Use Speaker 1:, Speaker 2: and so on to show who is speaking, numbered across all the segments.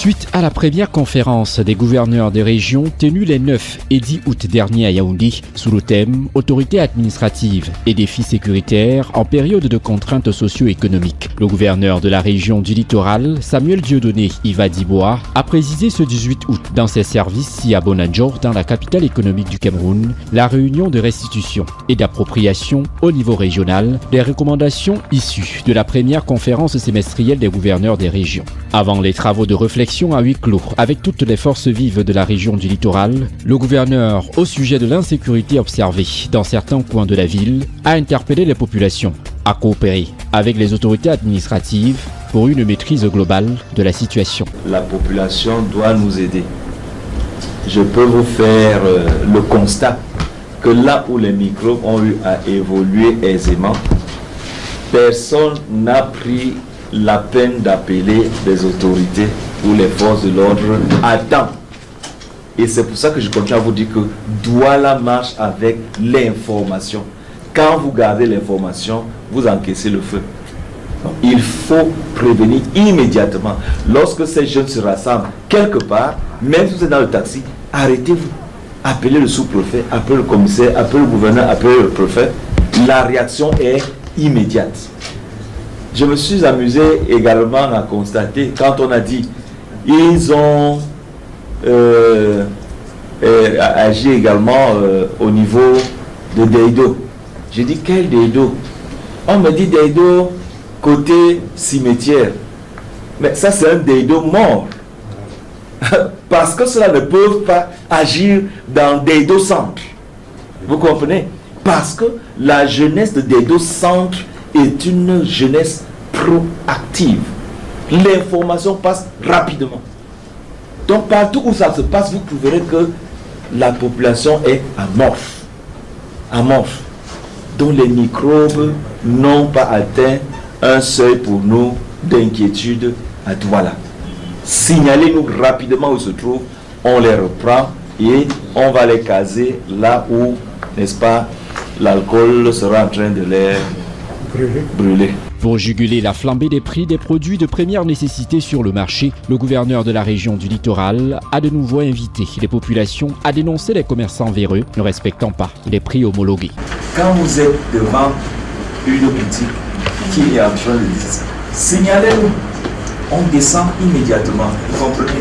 Speaker 1: Suite à la première conférence des gouverneurs des régions tenue les 9 et 10 août dernier à Yaoundé sous le thème « Autorité administrative et défis sécuritaires en période de contraintes socio-économiques », le gouverneur de la région du littoral, Samuel Dieudonné Iva-Dibois, a précisé ce 18 août dans ses services à Bonadjo, dans la capitale économique du Cameroun, la réunion de restitution et d'appropriation au niveau régional des recommandations issues de la première conférence semestrielle des gouverneurs des régions. Avant les travaux de réflexion à huis clos avec toutes les forces vives de la région du littoral, le gouverneur, au sujet de l'insécurité observée dans certains coins de la ville, a interpellé les populations à coopérer avec les autorités administratives pour une maîtrise globale de la situation.
Speaker 2: La population doit nous aider. Je peux vous faire le constat que là où les microbes ont eu à évoluer aisément, personne n'a pris la peine d'appeler les autorités ou les forces de l'ordre à temps. Et c'est pour ça que je continue à vous dire que Douala marche avec l'information. Quand vous gardez l'information, vous encaissez le feu. Donc, il faut prévenir immédiatement. Lorsque ces jeunes se rassemblent quelque part, même si vous êtes dans le taxi, arrêtez-vous. Appelez le sous-préfet, appelez le commissaire, appelez le gouverneur, appelez le préfet. La réaction est immédiate. Je me suis amusé également à constater, quand on a dit, ils ont agi également au niveau de Deido. J'ai dit, quel Deido? On me dit Deido côté cimetière. Mais ça, c'est un Deido mort. Parce que cela ne peut pas agir dans Deido centre. Vous comprenez? Parce que la jeunesse de Deido centre est une jeunesse proactive. L'information passe rapidement. Donc partout où ça se passe, vous trouverez que la population est amorphe. Amorphe. Donc les microbes n'ont pas atteint un seuil pour nous d'inquiétude à Douala. Signalez-nous rapidement où ils se trouvent, on les reprend et on va les caser là où, n'est-ce pas, l'alcool sera en train de les brûler.
Speaker 1: Pour juguler la flambée des prix des produits de première nécessité sur le marché, le gouverneur de la région du littoral a de nouveau invité les populations à dénoncer les commerçants véreux ne respectant pas les prix homologués.
Speaker 2: Quand vous êtes devant une boutique qui est en train de dire ça, signalez-nous. On descend immédiatement. Vous comprenez?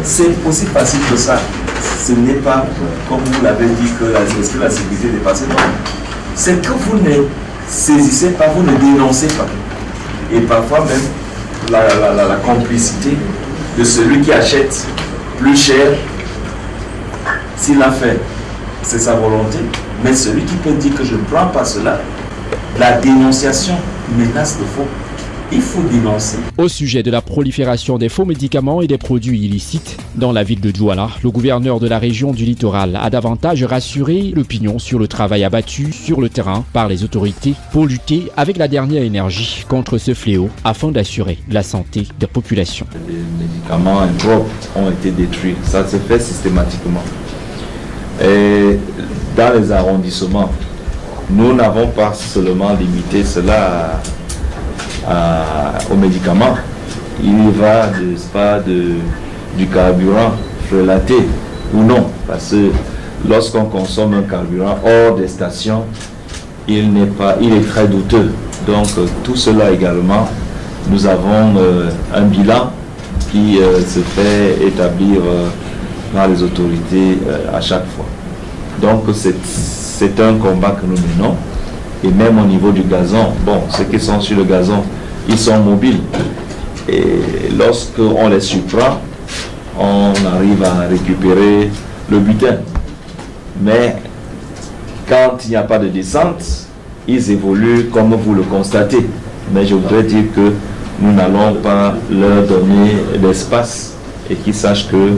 Speaker 2: C'est aussi facile que ça. Ce n'est pas, comme vous l'avez dit, que la sécurité est dépassée. Non. C'est que vous ne saisissez pas, vous ne dénoncez pas. Et parfois même, la complicité de celui qui achète plus cher, s'il a fait, c'est sa volonté. Mais celui qui peut dire que je ne prends pas cela, la dénonciation menace de faux. Il faut dénoncer.
Speaker 1: Au sujet de la prolifération des faux médicaments et des produits illicites dans la ville de Douala, le gouverneur de la région du littoral a davantage rassuré l'opinion sur le travail abattu sur le terrain par les autorités pour lutter avec la dernière énergie contre ce fléau afin d'assurer la santé des populations.
Speaker 2: Les médicaments impropres ont été détruits. Ça se fait systématiquement. Et dans les arrondissements, nous n'avons pas seulement limité cela aux médicaments. Il va du carburant frelaté ou non, parce que lorsqu'on consomme un carburant hors des stations, il est très douteux. Donc tout cela également, nous avons un bilan qui se fait établir par les autorités à chaque fois. Donc c'est un combat que nous menons. Et même au niveau du gazon, bon, ceux qui sont sur le gazon, ils sont mobiles. Et lorsqu'on les surprend, on arrive à récupérer le butin. Mais quand il n'y a pas de descente, ils évoluent comme vous le constatez. Mais je voudrais dire que nous n'allons pas leur donner l'espace et qu'ils sachent que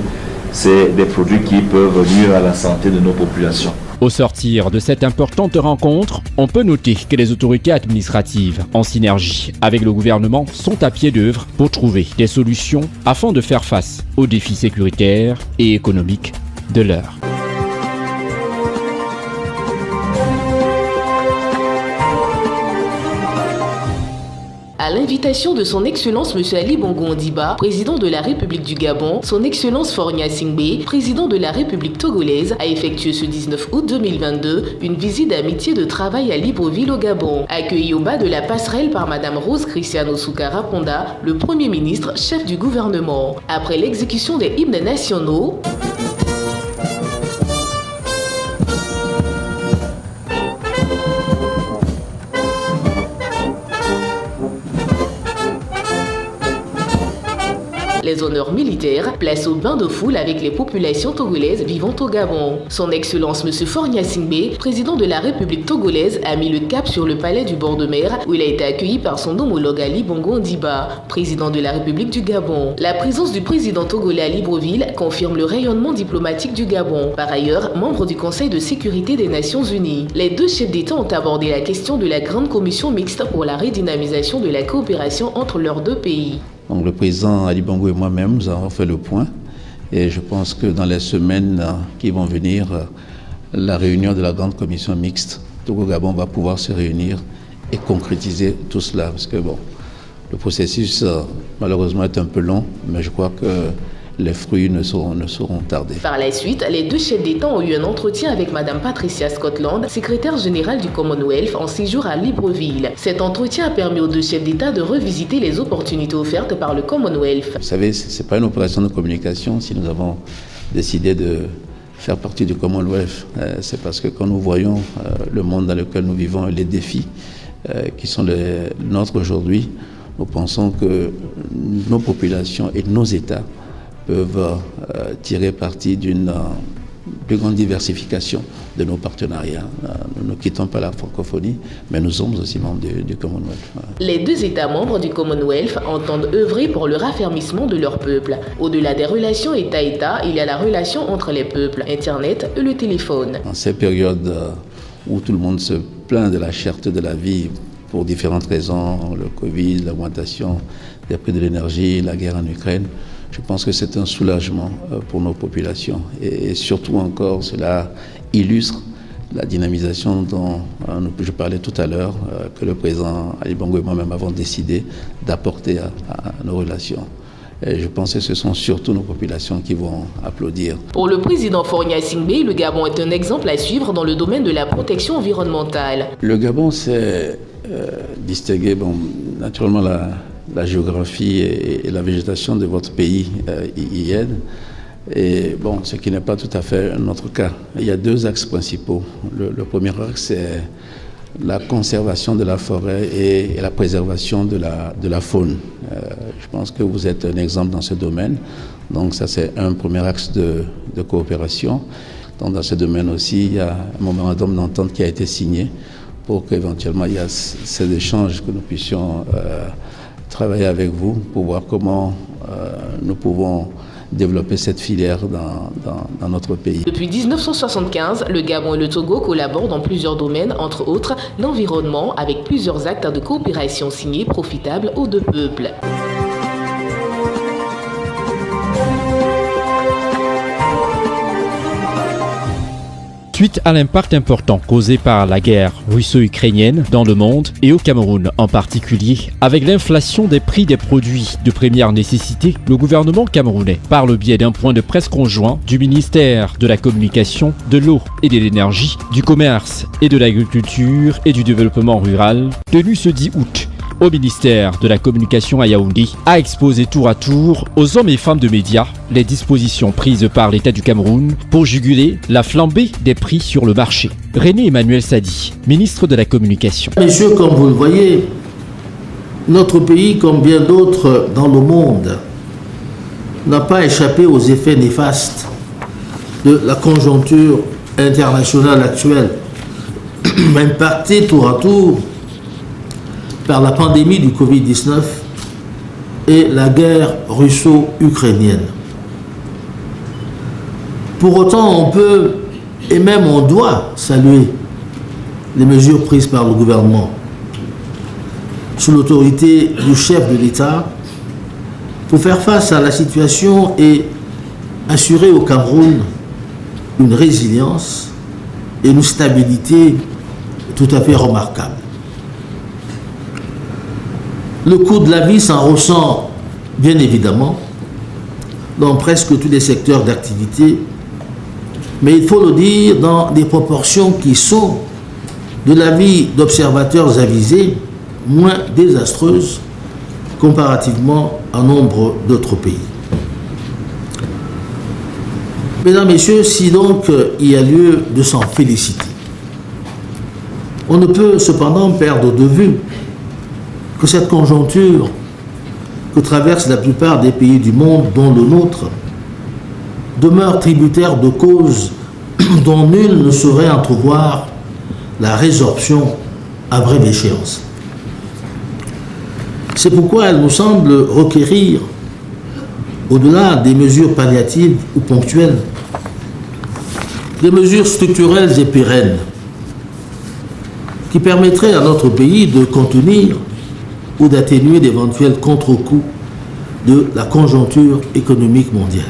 Speaker 2: c'est des produits qui peuvent nuire à la santé de nos populations.
Speaker 1: Au sortir de cette importante rencontre, on peut noter que les autorités administratives, en synergie avec le gouvernement, sont à pied d'œuvre pour trouver des solutions afin de faire face aux défis sécuritaires et économiques de l'heure.
Speaker 3: À l'invitation de son Excellence M. Ali Bongo Ondimba, président de la République du Gabon, son Excellence Faure Gnassingbé, président de la République togolaise, a effectué ce 19 août 2022 une visite d'amitié de travail à Libreville au Gabon. Accueilli au bas de la passerelle par Madame Rose Cristiano Soukara Ponda, le Premier ministre, chef du gouvernement. Après l'exécution des hymnes nationaux, les honneurs militaires, place au bain de foule avec les populations togolaises vivant au Gabon. Son Excellence M. Faure Gnassingbé, président de la République togolaise, a mis le cap sur le palais du bord de mer où il a été accueilli par son homologue Ali Bongo Ondimba, président de la République du Gabon. La présence du président togolais à Libreville confirme le rayonnement diplomatique du Gabon. Par ailleurs, membre du Conseil de sécurité des Nations Unies, les deux chefs d'État ont abordé la question de la grande commission mixte pour la redynamisation de la coopération entre leurs deux pays.
Speaker 4: Donc, le président Ali Bongo et moi-même, nous avons fait le point et je pense que dans les semaines qui vont venir, la réunion de la grande commission mixte Togo-Gabon va pouvoir se réunir et concrétiser tout cela. Parce que bon, le processus malheureusement est un peu long, mais je crois que les fruits ne seront tardés.
Speaker 3: Par la suite, les deux chefs d'État ont eu un entretien avec Mme Patricia Scotland, secrétaire générale du Commonwealth, en séjour à Libreville. Cet entretien a permis aux deux chefs d'État de revisiter les opportunités offertes par le Commonwealth.
Speaker 4: Vous savez, ce n'est pas une opération de communication si nous avons décidé de faire partie du Commonwealth. C'est parce que quand nous voyons le monde dans lequel nous vivons et les défis qui sont les nôtres aujourd'hui, nous pensons que nos populations et nos États peuvent tirer parti d'une plus grande diversification de nos partenariats. Nous ne quittons pas la francophonie, mais nous sommes aussi membres du Commonwealth.
Speaker 3: Les deux États membres du Commonwealth entendent œuvrer pour le raffermissement de leur peuple. Au-delà des relations État-État, il y a la relation entre les peuples, Internet et le téléphone.
Speaker 4: En ces périodes où tout le monde se plaint de la cherté de la vie pour différentes raisons, le Covid, l'augmentation des prix de l'énergie, la guerre en Ukraine, je pense que c'est un soulagement pour nos populations. Et surtout encore, cela illustre la dynamisation dont je parlais tout à l'heure, que le président Ali Bongo et moi-même avons décidé d'apporter à nos relations. Et je pense que ce sont surtout nos populations qui vont applaudir.
Speaker 3: Pour le président Faure Gnassingbé, le Gabon est un exemple à suivre dans le domaine de la protection environnementale.
Speaker 4: Le Gabon s'est distingué, naturellement la géographie et la végétation de votre pays y aident. Et bon, ce qui n'est pas tout à fait notre cas. Il y a deux axes principaux. Le premier axe, c'est la conservation de la forêt et la préservation de la faune. Je pense que vous êtes un exemple dans ce domaine. Donc ça, c'est un premier axe de coopération. Donc dans ce domaine aussi, il y a un mémorandum d'entente qui a été signé pour qu'éventuellement il y ait ces échanges, que nous puissions travailler avec vous pour voir comment nous pouvons développer cette filière dans notre pays.
Speaker 3: Depuis 1975, le Gabon et le Togo collaborent dans plusieurs domaines, entre autres l'environnement, avec plusieurs actes de coopération signés profitables aux deux peuples.
Speaker 1: Suite à l'impact important causé par la guerre russo-ukrainienne dans le monde et au Cameroun en particulier, avec l'inflation des prix des produits de première nécessité, le gouvernement camerounais, par le biais d'un point de presse conjoint du ministère de la Communication, de l'Eau et de l'Énergie, du Commerce et de l'Agriculture et du Développement rural, tenu ce 10 août, au ministère de la Communication à Yaoundé, a exposé tour à tour aux hommes et femmes de médias les dispositions prises par l'État du Cameroun pour juguler la flambée des prix sur le marché. René Emmanuel Sadi, ministre de la Communication.
Speaker 5: Messieurs, comme vous le voyez, notre pays, comme bien d'autres dans le monde, n'a pas échappé aux effets néfastes de la conjoncture internationale actuelle, impactée tour à tour par la pandémie du Covid-19 et la guerre russo-ukrainienne. Pour autant, on peut et même on doit saluer les mesures prises par le gouvernement sous l'autorité du chef de l'État pour faire face à la situation et assurer au Cameroun une résilience et une stabilité tout à fait remarquables. Le coût de la vie s'en ressent bien évidemment dans presque tous les secteurs d'activité, mais il faut le dire dans des proportions qui sont, de l'avis d'observateurs avisés, moins désastreuses comparativement à nombre d'autres pays. Mesdames, Messieurs, si donc il y a lieu de s'en féliciter, on ne peut cependant perdre de vue que cette conjoncture que traversent la plupart des pays du monde, dont le nôtre, demeure tributaire de causes dont nul ne saurait entrevoir la résorption à brève échéance. C'est pourquoi elle nous semble requérir, au-delà des mesures palliatives ou ponctuelles, des mesures structurelles et pérennes qui permettraient à notre pays de contenir ou d'atténuer d'éventuels contre-coups de la conjoncture économique mondiale.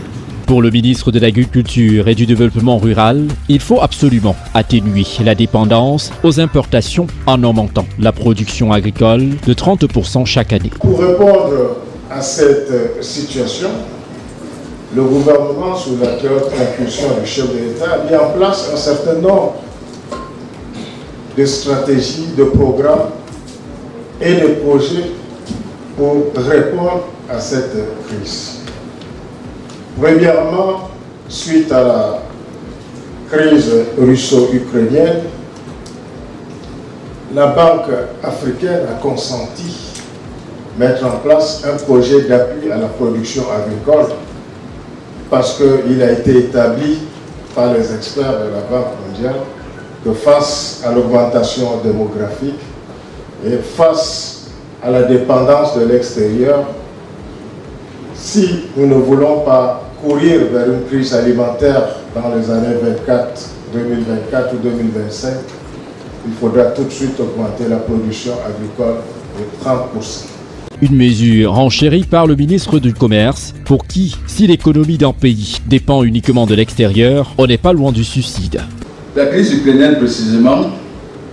Speaker 1: Pour le ministre de l'Agriculture et du Développement rural, il faut absolument atténuer la dépendance aux importations en augmentant la production agricole de 30% chaque année.
Speaker 6: Pour répondre à cette situation, le gouvernement, sous la haute impulsion du chef de l'État, a mis en place un certain nombre de stratégies, de programmes et de projets pour répondre à cette crise. Premièrement, suite à la crise russo-ukrainienne, la Banque africaine a consenti mettre en place un projet d'appui à la production agricole parce qu'il a été établi par les experts de la Banque mondiale que face à l'augmentation démographique et face à la dépendance de l'extérieur, si nous ne voulons pas courir vers une crise alimentaire dans les années 2024 ou 2025, il faudra tout de suite augmenter la production agricole de 30%.
Speaker 1: Une mesure renchérie par le ministre du Commerce, pour qui, si l'économie d'un pays dépend uniquement de l'extérieur, on n'est pas loin du suicide.
Speaker 7: La crise ukrainienne, précisément,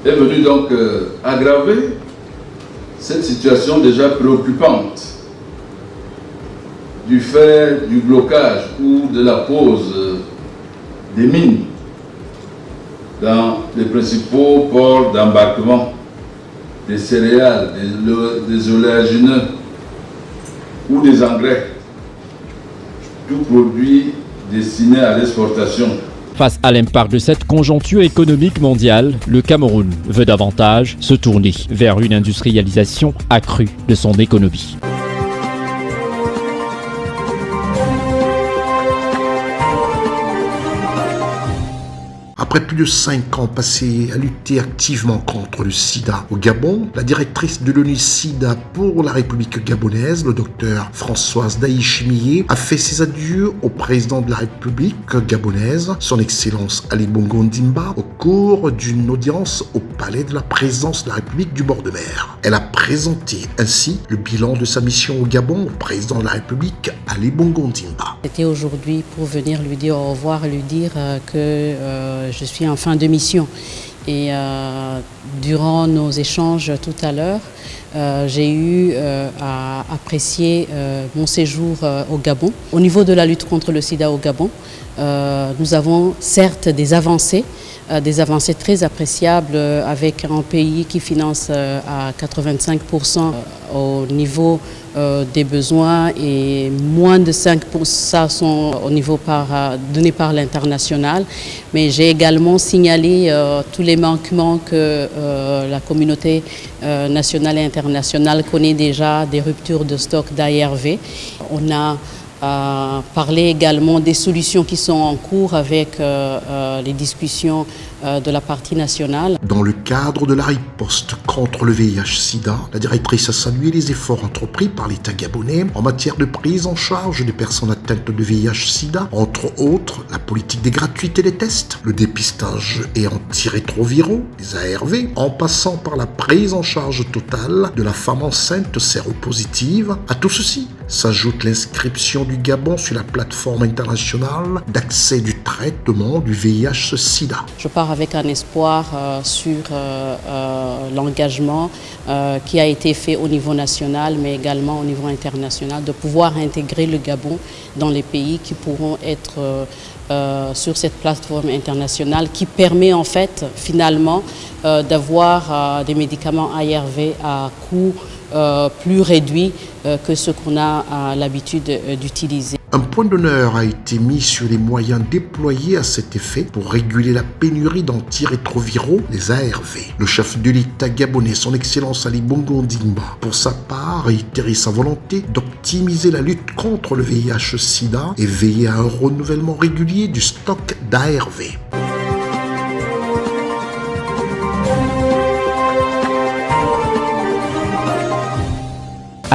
Speaker 7: est venue donc aggraver cette situation déjà préoccupante du fait du blocage ou de la pause des mines dans les principaux ports d'embarquement des céréales, des oléagineux ou des engrais, tout produit destiné à l'exportation.
Speaker 1: Face à l'impact de cette conjoncture économique mondiale, le Cameroun veut davantage se tourner vers une industrialisation accrue de son économie.
Speaker 8: Après plus de 5 ans passés à lutter activement contre le sida au Gabon, la directrice de l'ONU SIDA pour la République gabonaise, le docteur Françoise Daï-Chimié, a fait ses adieux au président de la République gabonaise, son Excellence Ali Bongo Ondimba, au cours d'une audience au palais de la présidence de la République du bord de mer. Elle a présenté ainsi le bilan de sa mission au Gabon au président de la République Ali Bongo Ondimba.
Speaker 9: C'était aujourd'hui pour venir lui dire au revoir, lui dire que je suis en fin de mission. Et durant nos échanges tout à l'heure, j'ai eu à apprécier mon séjour au Gabon. Au niveau de la lutte contre le sida au Gabon, nous avons certes des avancées très appréciables avec un pays qui finance à 85% au niveau des besoins et moins de 5% sont au niveau donné par l'international. Mais j'ai également signalé tous les manquements que la communauté nationale et internationale connaît déjà, des ruptures de stock d'ARV. On a parlé également des solutions qui sont en cours avec les discussions de la partie nationale.
Speaker 8: Dans le cadre de la riposte contre le VIH-Sida, la directrice a salué les efforts entrepris par l'État gabonais en matière de prise en charge des personnes atteintes de VIH-Sida, entre autres la politique des gratuités des tests, le dépistage et antirétroviraux, les ARV, en passant par la prise en charge totale de la femme enceinte séropositive. À tout ceci s'ajoute l'inscription du Gabon sur la plateforme internationale d'accès du traitement du VIH-Sida.
Speaker 9: Je pars avec un espoir sur l'engagement qui a été fait au niveau national, mais également au niveau international, de pouvoir intégrer le Gabon dans les pays qui pourront être sur cette plateforme internationale qui permet en fait finalement d'avoir des médicaments ARV à coût plus réduit que ce qu'on a l'habitude d'utiliser.
Speaker 8: Un point d'honneur a été mis sur les moyens déployés à cet effet pour réguler la pénurie d'antirétroviraux, les ARV. Le chef de l'État gabonais, son Excellence Ali Bongo Ondimba, pour sa part, a réitéré sa volonté d'optimiser la lutte contre le VIH-Sida et veiller à un renouvellement régulier du stock d'ARV.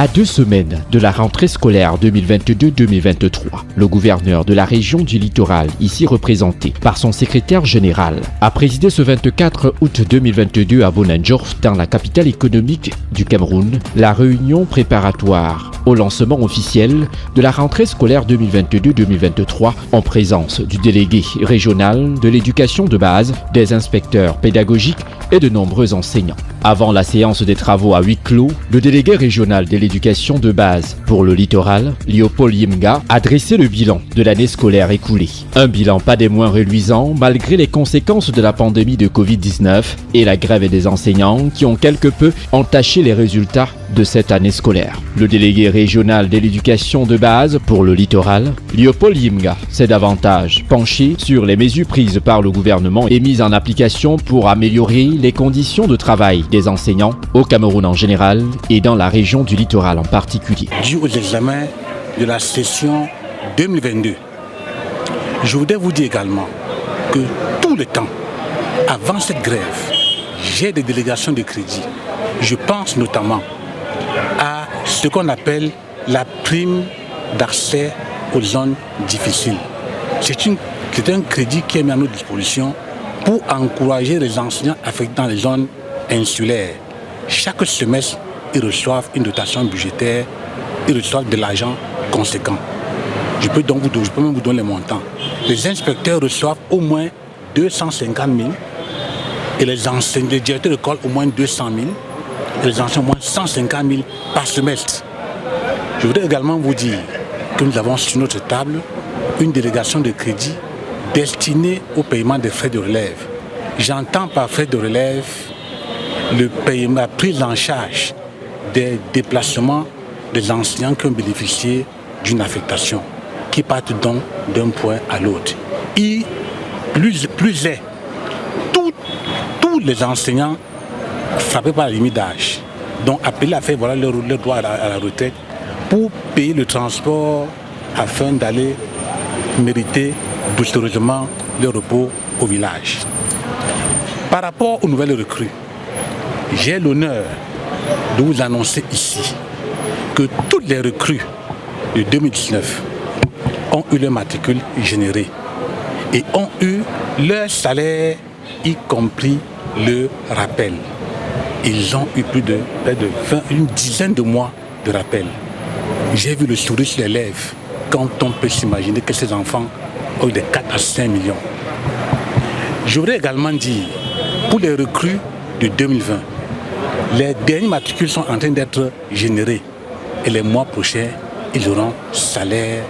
Speaker 1: À 2 semaines de la rentrée scolaire 2022-2023, le gouverneur de la région du littoral, ici représenté par son secrétaire général, a présidé ce 24 août 2022 à Bonandjof, dans la capitale économique du Cameroun, la réunion préparatoire au lancement officiel de la rentrée scolaire 2022-2023 en présence du délégué régional de l'éducation de base, des inspecteurs pédagogiques et de nombreux enseignants. Avant la séance des travaux à huis clos, le délégué régional de l'éducation de base pour le littoral, Léopold Yimga, a dressé le bilan de l'année scolaire écoulée. Un bilan pas des moins reluisants malgré les conséquences de la pandémie de Covid-19 et la grève des enseignants qui ont quelque peu entaché les résultats de cette année scolaire. Le délégué régional de l'éducation de base pour le littoral, Léopold Yimga, s'est davantage penché sur les mesures prises par le gouvernement et mises en application pour améliorer les conditions de travail des enseignants au Cameroun en général et dans la région du littoral en particulier.
Speaker 10: Dû aux examens de la session 2022, je voudrais vous dire également que tout le temps, avant cette grève, j'ai des délégations de crédit. Je pense notamment à ce qu'on appelle la prime d'accès aux zones difficiles. C'est un crédit qui est mis à notre disposition pour encourager les enseignants affectés dans les zones insulaires. Chaque semestre, ils reçoivent une dotation budgétaire, ils reçoivent de l'argent conséquent. Je peux même vous donner les montants. Les inspecteurs reçoivent au moins 250 000 et les directeurs d'école au moins 200 000 et les enseignants au moins 150 000 par semestre. Je voudrais également vous dire que nous avons sur notre table une délégation de crédit destinée au paiement des frais de relève. J'entends par frais de relève le paiement, la prise en charge des déplacements des enseignants qui ont bénéficié d'une affectation, qui partent donc d'un point à l'autre. Et plus est, tous les enseignants frappés par la limite d'âge, donc appelés à faire voilà leur droit à la retraite pour payer le transport afin d'aller mériter doucereusement le repos au village. Par rapport aux nouvelles recrues, j'ai l'honneur de vous annoncer ici que toutes les recrues de 2019 ont eu leur matricule générée et ont eu leur salaire, y compris le rappel. Ils ont eu plus de une dizaine de mois de rappel. J'ai vu le sourire sur les lèvres quand on peut s'imaginer que ces enfants ont eu de 4 à 5 millions. Je voudrais également dire, pour les recrues de 2020, les derniers matricules sont en train d'être générés et les mois prochains, ils auront salaire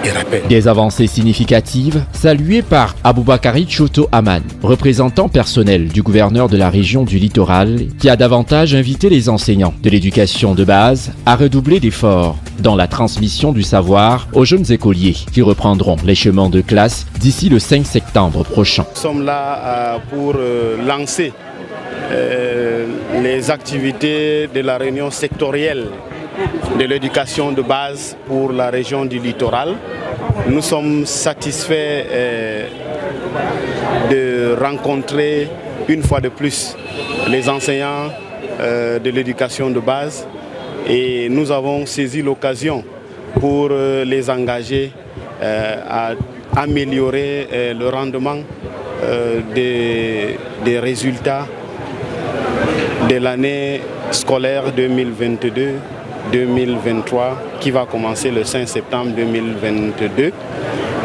Speaker 10: et rappel.
Speaker 1: Des avancées significatives saluées par Aboubakari Choto Aman, représentant personnel du gouverneur de la région du littoral, qui a davantage invité les enseignants de l'éducation de base à redoubler d'efforts dans la transmission du savoir aux jeunes écoliers qui reprendront les chemins de classe d'ici le 5 septembre prochain.
Speaker 11: Nous sommes là pour lancer les activités de la réunion sectorielle de l'éducation de base pour la région du littoral. Nous sommes satisfaits de rencontrer une fois de plus les enseignants de l'éducation de base et nous avons saisi l'occasion pour les engager à améliorer le rendement des résultats de l'année scolaire 2022-2023 qui va commencer le 5 septembre 2022.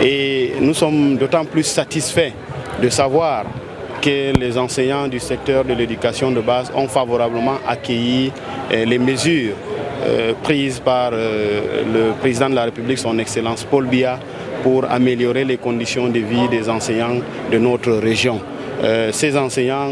Speaker 11: Et nous sommes d'autant plus satisfaits de savoir que les enseignants du secteur de l'éducation de base ont favorablement accueilli les mesures prises par le président de la République, son Excellence Paul Biya, pour améliorer les conditions de vie des enseignants de notre région. Ces enseignants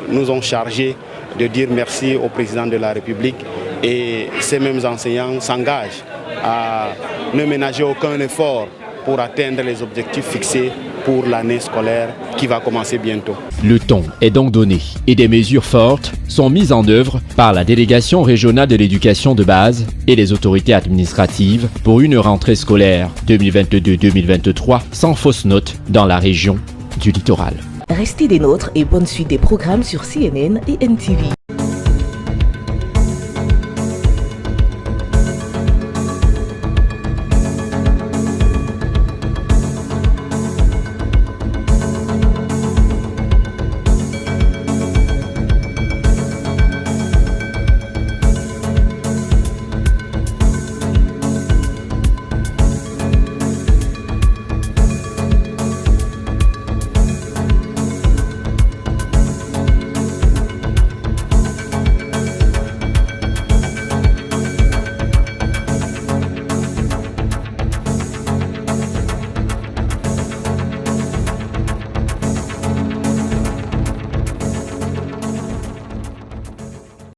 Speaker 11: nous ont chargés de dire merci au président de la République et ces mêmes enseignants s'engagent à ne ménager aucun effort pour atteindre les objectifs fixés pour l'année scolaire qui va commencer bientôt.
Speaker 1: Le ton est donc donné et des mesures fortes sont mises en œuvre par la délégation régionale de l'éducation de base et les autorités administratives pour une rentrée scolaire 2022-2023 sans fausse note dans la région du littoral.
Speaker 3: Restez des nôtres et bonne suite des programmes sur CNN et NTV.